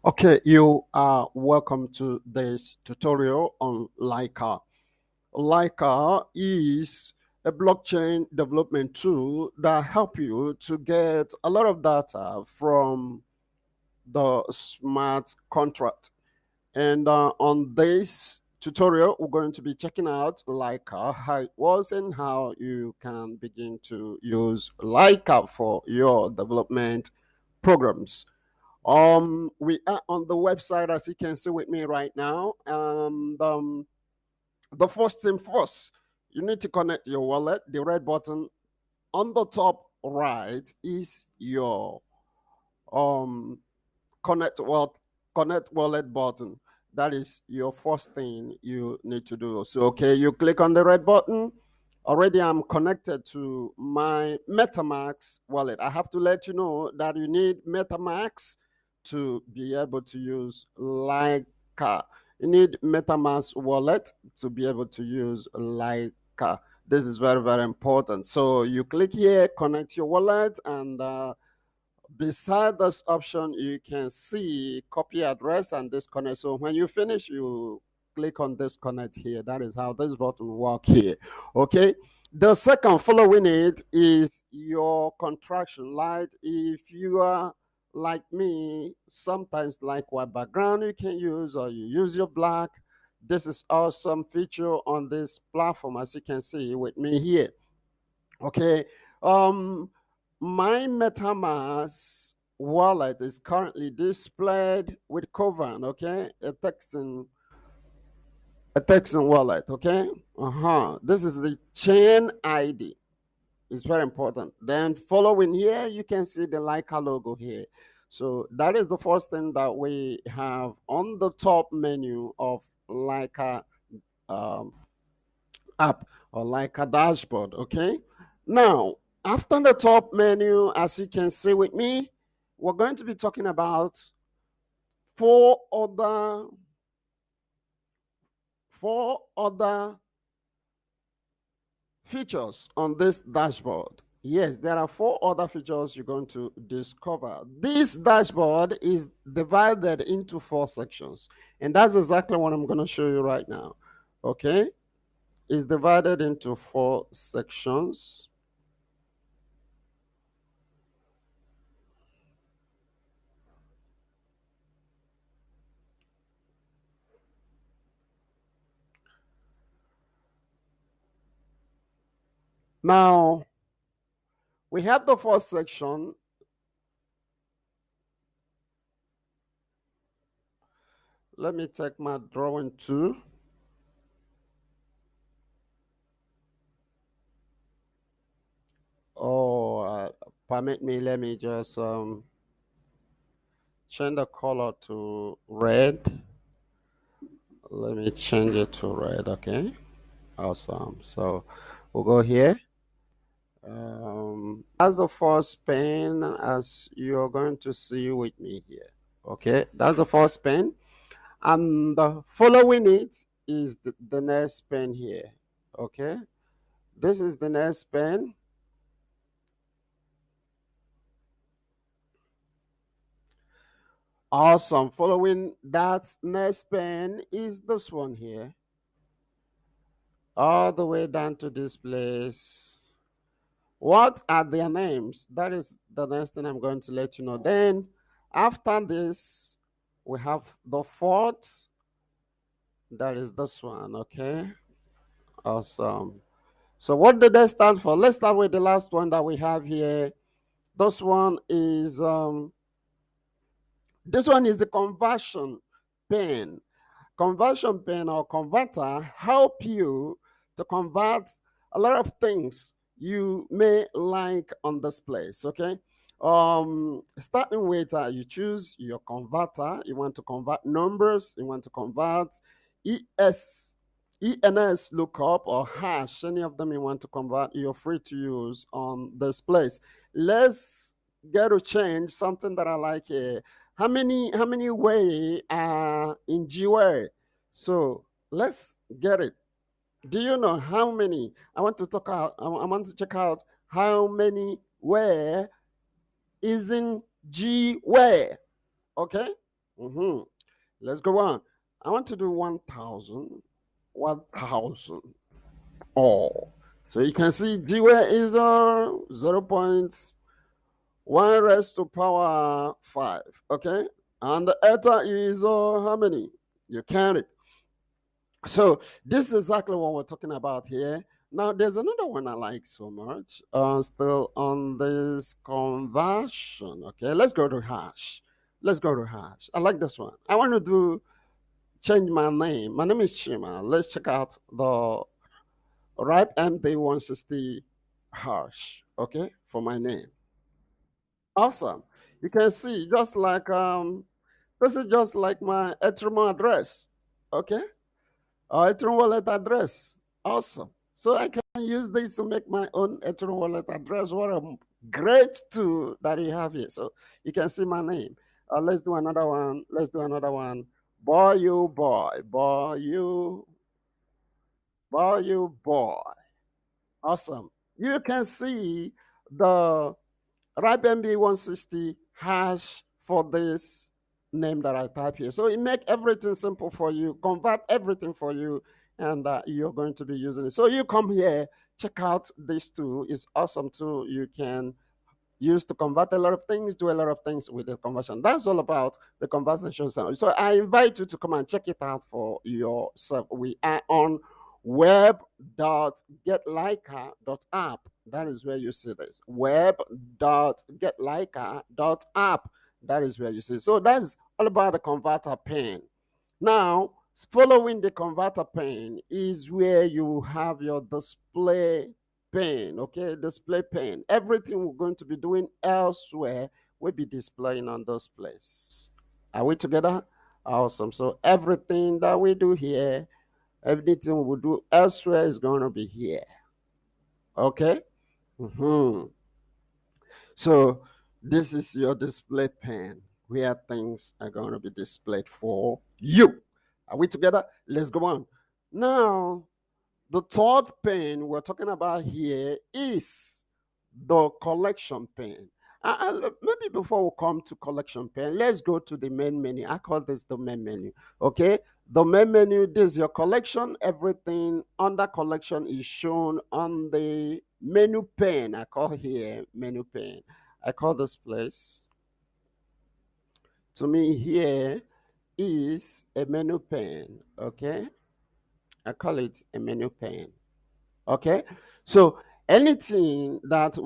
Okay, you are welcome to this tutorial on Laika. Laika is a blockchain development tool that help you to get a lot of data from the smart contract. And on this tutorial, we're going to be checking out Laika, how it was and how you can begin to use Laika for your development programs. We are on the website as you can see with me right now. And the first thing first, you need to connect your wallet. The red button on the top right is your um connect wallet button. That is your first thing you need to do. So okay, you click on the red button. Already I'm connected to my MetaMask wallet. I have to let you know that you need MetaMask to be able to use Laika. You need MetaMask wallet to be able to use Laika. This is very, very important. So you click here, connect your wallet, and beside this option, you can see copy address and disconnect. So when you finish, you click on disconnect here. That is how this button work here. Okay. The second following it is your contraction. Like if you are like me, sometimes like what background you can use or you use your black. This is awesome feature on this platform, as you can see with me here. Okay. Um, my MetaMask wallet is currently displayed with Covan, okay? A texting wallet, okay? This is the chain ID. It's very important. Then following here, you can see the Leica logo here. So that is the first thing that we have on the top menu of Leica um, app or Leica dashboard, okay? Now, after the top menu, as you can see with me, we're going to be talking about four other features on this dashboard. Yes, there are four other features you're going to discover. This dashboard is divided into four sections, and that's exactly what I'm going to show you right now. Okay, it's divided into four sections. Now, we have the first section. Let me take my drawing too. Oh, permit me, let me just change the color to red. Let me change it to red, okay? Awesome. So we'll go here. As the first pen, as you're going to see with me here. Okay, that's the first pen. And following it is the next pen here. Okay, this is the next pen. Awesome. Following that next pen is this one here. All the way down to this place. What are their names? That is the next thing I'm going to let you know. Then after this, we have the fourth. That is this one, okay? Awesome. So what did they stand for? Let's start with the last one that we have here. This one is the conversion pen. Conversion pen or converter help you to convert a lot of things you may like on this place. Okay. Starting with you choose your converter. You want to convert numbers, you want to convert ENS lookup or hash, any of them you want to convert, you're free to use on this place. Let's get to change something that I like here. How many way in GWare? So let's get it. Do you know how many? I want to talk out. I want to check out how many where is in GWare. Okay. Let's go on. I want to do 1,000. 1,000. Oh, so you can see G is 0.1 raised to power 5. Okay, and the eta is how many? You count it. So this is exactly what we're talking about here. Now there's another one I like so much. Still on this conversion. Okay, let's go to hash. Let's go to hash. I like this one. I want to change my name. My name is Chima. Let's check out the ripe MD160 hash. Okay, for my name. Awesome. You can see just like this is just like my Ethereum address. Okay. Ethereum wallet address. Awesome. So I can use this to make my own Ethereum wallet address. What a great tool that you have here. So you can see my name. Let's do another one. Let's do another one. Boy, you boy. Boy, you boy. Awesome. You can see the RIPE 160 hash for this name that I type here. So it make everything simple for you, convert everything for you, and you're going to be using it. So you come here, check out this tool. It's awesome tool. You can use to convert a lot of things, do a lot of things with the conversion. That's all about the conversion. So I invite you to come and check it out for yourself. We are on web.getlaika.app. That is where you see this. Web.getlaika.app. That is where you see. So that's all about the converter pane. Now, following the converter pane is where you have your display pane. Okay, display pane. Everything we're going to be doing elsewhere will be displaying on this place. Are we together? Awesome. So everything that we do here, everything we do elsewhere is going to be here. Okay. So this is your display pane where things are going to be displayed for you. Are we together? Let's go on. Now, the third pane we're talking about here is the collection pane. Maybe before we come to collection pane, let's go to the main menu. I call this the main menu. Okay, the main menu, this is your collection. Everything under collection is shown on the menu pane. I call here menu pane. I call this place. To me, here is a menu pane. Okay, I call it a menu pane. Okay, so anything that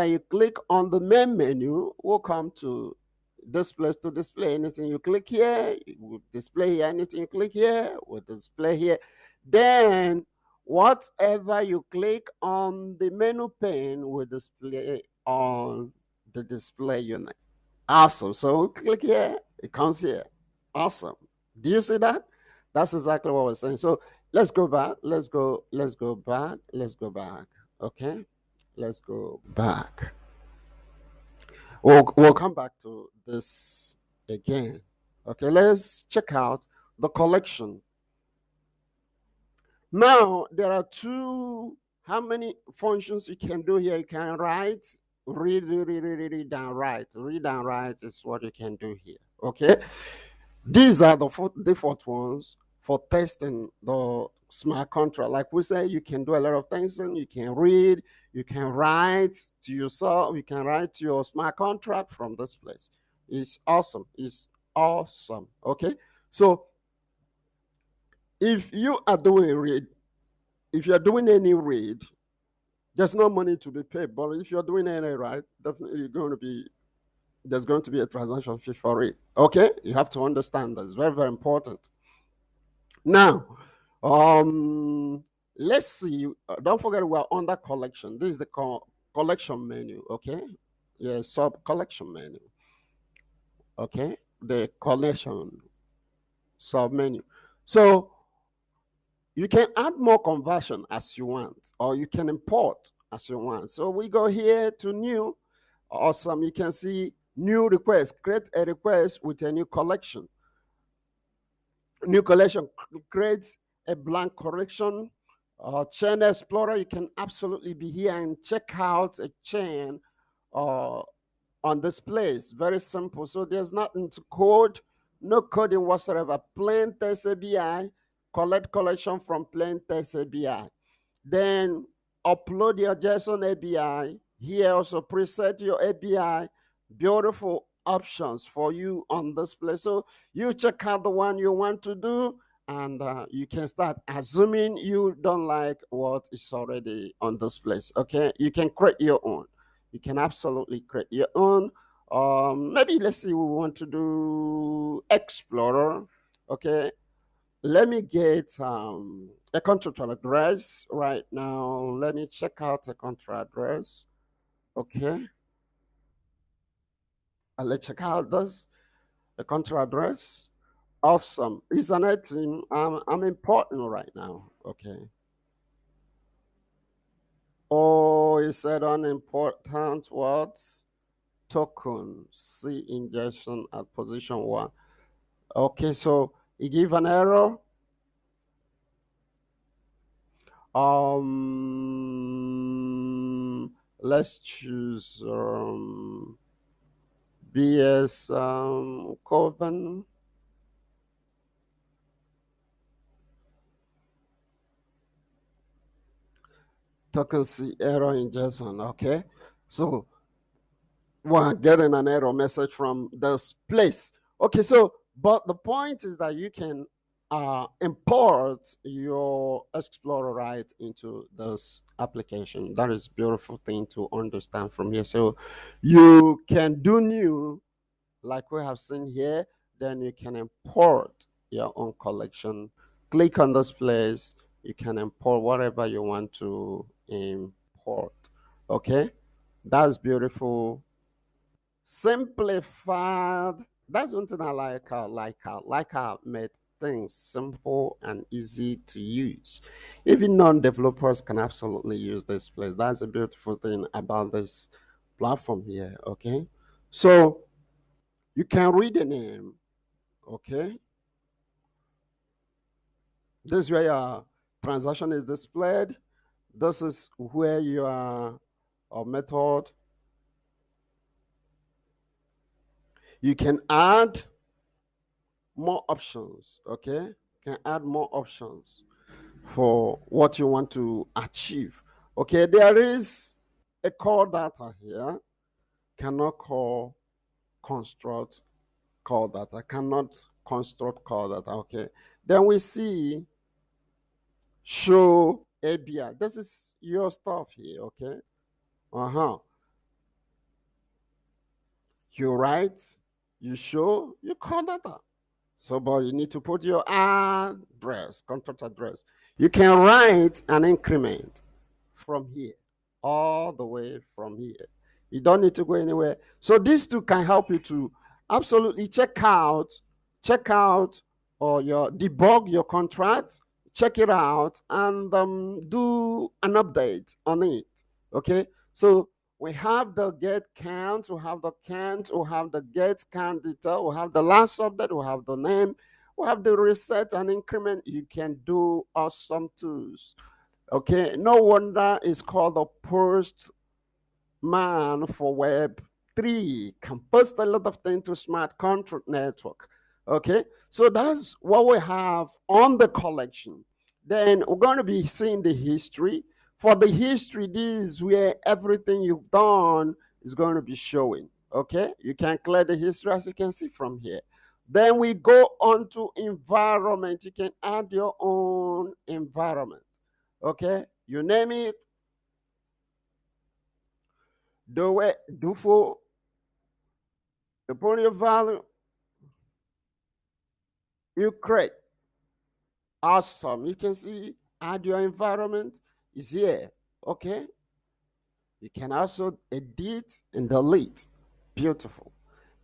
you click on the main menu will come to this place to display. Anything you click here, it will display here. Anything you click here will display here. Then whatever you click on the menu pane will display on the display unit. Awesome. So click here, it comes here. Awesome. Do you see that? That's exactly what we're saying. So let's go back. Let's go back. Okay. Let's go back. We'll come back to this again. Okay, let's check out the collection. Now, there are how many functions you can do here? You can write, read down, write. Read and write is what you can do here. Okay, these are the default ones for testing the smart contract. Like we say, you can do a lot of things, and you can read, you can write to yourself, you can write to your smart contract from this place. It's awesome. It's awesome. Okay, so if you are doing read, if you're doing any read, there's no money to be paid. But if you're doing any write, definitely there's going to be a transaction fee for it. Okay, you have to understand that. It's very, very important. Now, let's see. Don't forget we're under collection. This is the collection menu. Okay, yeah, sub collection menu. Okay, the collection sub menu. So you can add more conversion as you want, or you can import as you want. So we go here to new. Awesome. You can see new request. Create a request with a new collection. New collection creates a blank collection. Chain Explorer, you can absolutely be here and check out a chain on this place. Very simple. So there's nothing to code, no coding whatsoever. Plain text ABI, collect collection from plain text ABI. Then upload your JSON API. Here also preset your API. Beautiful options for you on this place. So you check out the one you want to do, and you can start. Assuming you don't like what is already on this place, okay? You can create your own. You can absolutely create your own. Maybe let's see, we want to do Explorer, okay? Let me get a contract address right now. Let me check out a contract address. Okay. Let's check out this, a contract address. Awesome. It's an item I'm importing right now. Okay. Oh, it said unimportant what? Token C injection at position 1. Okay, so it give an error. Let's choose BS Coven. Token C error injection. Okay, so we're getting an error message from this place. Okay, so but the point is that you can import your Explorer right into this application. That is a beautiful thing to understand from here. So you can do new, like we have seen here, then you can import your own collection. Click on this place, you can import whatever you want to import. Okay, that's beautiful. Simplified. That's one thing I like. Laika made things simple and easy to use. Even non-developers can absolutely use this place. That's a beautiful thing about this platform here. Okay, so you can read the name. Okay, this is where your transaction is displayed. This is where your method. You can add more options. Okay, you can add more options for what you want to achieve. Okay, there is a call data here. Cannot call construct call data. Cannot construct call data. Okay, then we see show ABI. This is your stuff here. Okay, you write, you show, you call data. So, but you need to put your address, contract address. You can write an increment from here, all the way from here. You don't need to go anywhere. So these two can help you to absolutely check out or your debug your contract, check it out, and do an update on it. Okay, so we have the get count, we have the count, we have the get count detail, we have the last update, we have the name, we have the reset and increment. You can do awesome tools. Okay, no wonder it's called the post man for Web3. Can post a lot of things to smart contract network. Okay, so that's what we have on the collection. Then we're going to be seeing the history. For the history, this is where everything you've done is going to be showing. Okay, you can clear the history as you can see from here. Then we go on to environment. You can add your own environment. Okay, you name it, do it, do for, upon your value, you create. Awesome. You can see add your environment is here. Okay, you can also edit and delete. Beautiful.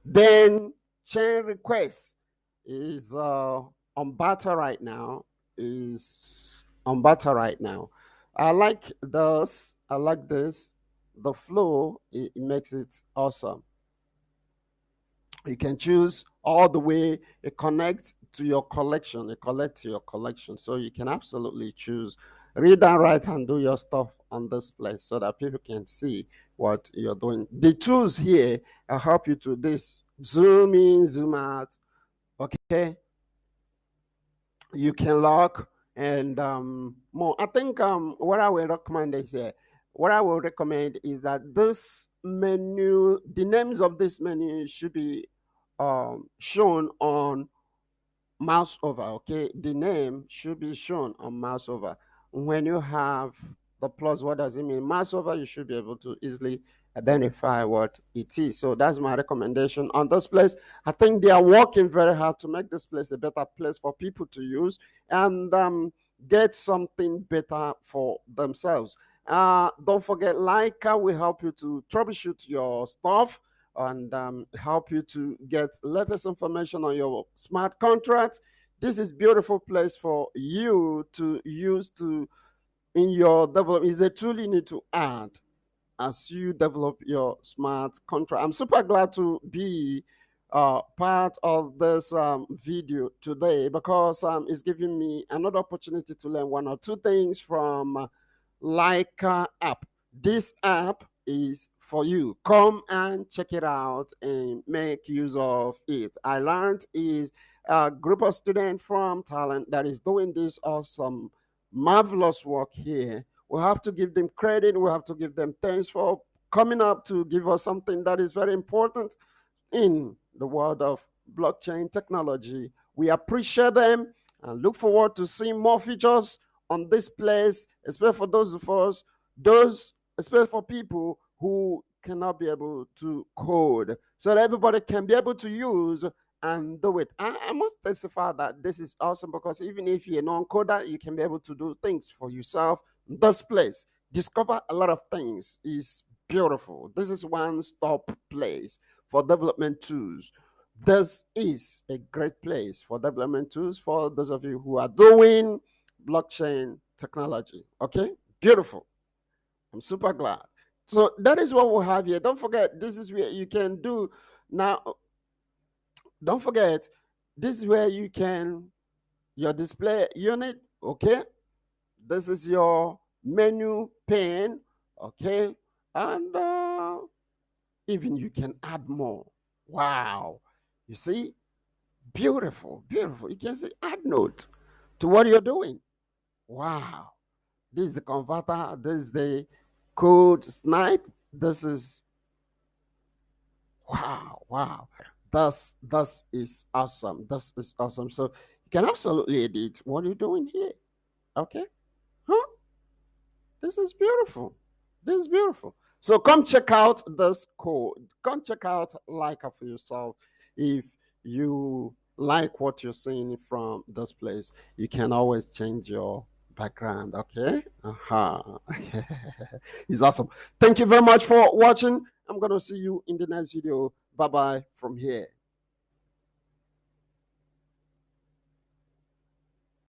Then chain request is on beta right now. I like this. I like this. The flow, it makes it awesome. You can choose all the way. It connects to your collection. It collects to your collection. So you can absolutely choose, read and write and do your stuff on this place so that people can see what you're doing. The tools here help you to this zoom in, zoom out. Okay, you can lock and more. I think what I will recommend is what I will recommend is that this menu, the names of this menu should be shown on mouse over. Okay, the name should be shown on mouse over. When you have the plus, what does it mean? Mouse over, you should be able to easily identify what it is. So that's my recommendation on this place. I think they are working very hard to make this place a better place for people to use and get something better for themselves. Don't forget, Laika will help you to troubleshoot your stuff and help you to get latest information on your smart contracts. This is beautiful place for you to use to in your development. Is a tool you need to add as you develop your smart contract. I'm super glad to be part of this video today because it's giving me another opportunity to learn one or two things from Laika app. This app is for you. Come and check it out and make use of it. I learned is a group of students from Thailand that is doing this awesome, marvelous work here. We have to give them credit. We have to give them thanks for coming up to give us something that is very important in the world of blockchain technology. We appreciate them and look forward to seeing more features on this place, especially for those of us, especially for people who cannot be able to code, so that everybody can be able to use and do it. I must specify that this is awesome because even if you're a non-coder, you can be able to do things for yourself. This place, discover a lot of things, is beautiful. This is one-stop place for development tools. This is a great place for development tools for those of you who are doing blockchain technology. Okay, beautiful. I'm super glad. So that is what we have here. Don't forget, this is where you can do now. Don't forget, this is where you can your display unit. Okay, this is your menu pane. Okay, and even you can add more. Wow, you see, beautiful, beautiful. You can say add note to what you're doing. Wow, this is the converter. This is the code snipe. This is wow. This is awesome. This is awesome. So you can absolutely edit what you're doing here. Okay, huh? This is beautiful. This is beautiful. So come check out this code. Come check out Laika for yourself. If you like what you're seeing from this place, you can always change your background. Okay. It's awesome. Thank you very much for watching. I'm gonna see you in the next video. Bye bye from here.